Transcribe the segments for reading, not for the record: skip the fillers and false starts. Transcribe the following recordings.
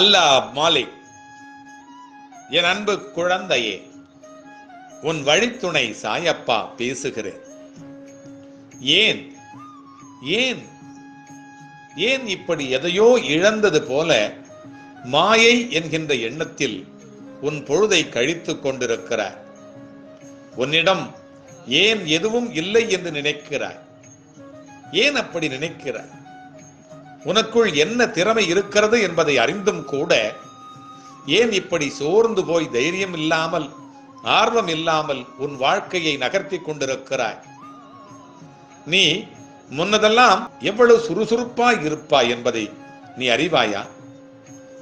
அல்லாஹ் மாலிக். என் அன்பு குழந்தையே, உன் வழித்துணை சாயப்பா பேசுகிறேன். ஏன் ஏன் ஏன் இப்படி எதையோ இழந்தது போல மாயை என்கின்ற எண்ணத்தில் உன் பொழுதை கழித்துக் கொண்டிருக்கிறாய்? உன்னிடம் ஏன் எதுவும் இல்லை என்று நினைக்கிறாய்? ஏன் அப்படி நினைக்கிறாய்? உனக்குள் என்ன திறமை இருக்கிறது என்பதை அறிந்தும் கூட ஏன் இப்படி சோர்ந்து போய் தைரியம் இல்லாமல், ஆர்வம் இல்லாமல் உன் வாழ்க்கையை நகர்த்தி கொண்டிருக்கிறாய்? நீ முன்னதெல்லாம் எவ்வளவு சுறுசுறுப்பாய் இருப்பாய் என்பதை நீ அறிவாயா?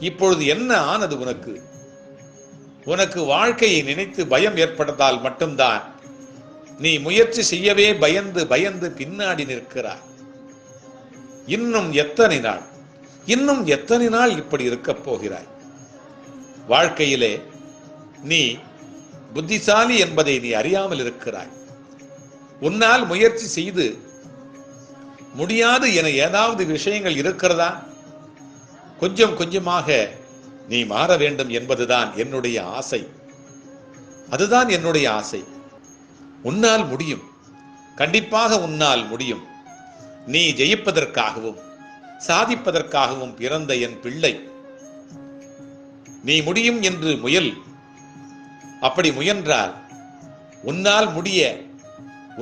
இப்பொழுது என்ன ஆனது உனக்கு? உனக்கு வாழ்க்கையை நினைத்து பயம் ஏற்பட்டதால் மட்டும்தான் நீ முயற்சி செய்யவே பயந்து பயந்து பின்னாடி நிற்கிறாய். இன்னும் எத்தனை நாள் இப்படி இருக்கப் போகிறாய்? வாழ்க்கையிலே நீ புத்திசாலி என்பதை நீ அறியாமல் இருக்கிறாய். உன்னால் முயற்சி செய்து முடியாது என ஏதாவது விஷயங்கள் இருக்கிறதா? கொஞ்சம் கொஞ்சமாக நீ மாற வேண்டும் என்பதுதான் என்னுடைய ஆசை. அதுதான் என்னுடைய ஆசை. உன்னால் முடியும், கண்டிப்பாக உன்னால் முடியும். நீ ஜெயிப்பதற்காகவும் சாதிப்பதற்காகவும் பிறந்த என் பிள்ளை. நீ முடியும் என்று முயல். அப்படி முயன்றால்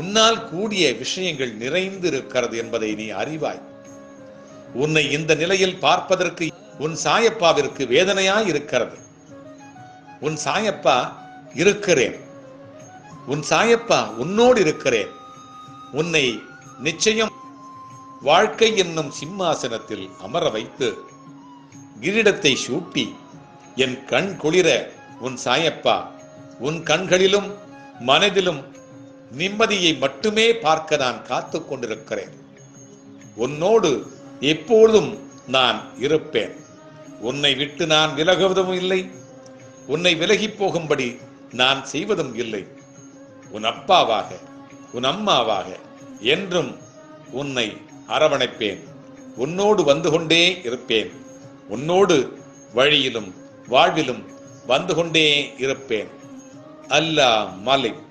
உன்னால் கூடிய விஷயங்கள் நிறைந்து இருக்கிறது என்பதை நீ அறிவாய். உன்னை இந்த நிலையில் பார்ப்பதற்கு உன் சாயப்பாவிற்கு வேதனையாய் இருக்கிறது. உன் சாயப்பா இருக்கிறேன், உன் சாயப்பா உன்னோடு இருக்கிறேன். உன்னை நிச்சயம் வாழ்க்கை என்னும் சிம்மாசனத்தில் அமர வைத்து கிரீடத்தை சூட்டி என் கண் குளிர உன் சாயப்பா உன் கண்களிலும் மனதிலும் நிம்மதியை மட்டுமே பார்க்க நான் காத்து கொண்டிருக்கிறேன். உன்னோடு எப்பொழுதும் நான் இருப்பேன். உன்னை விட்டு நான் விலகுவதும் இல்லை, உன்னை விலகி போகும்படி நான் செய்வதும் இல்லை. உன் அப்பாவாக உன் அம்மாவாக என்றும் உன்னை அரவணைப்பேன். உன்னோடு வந்து கொண்டே இருப்பேன். உன்னோடு வழியிலும் வாழ்விலும் வந்து கொண்டே இருப்பேன். அல்லாஹ் மாலிக்.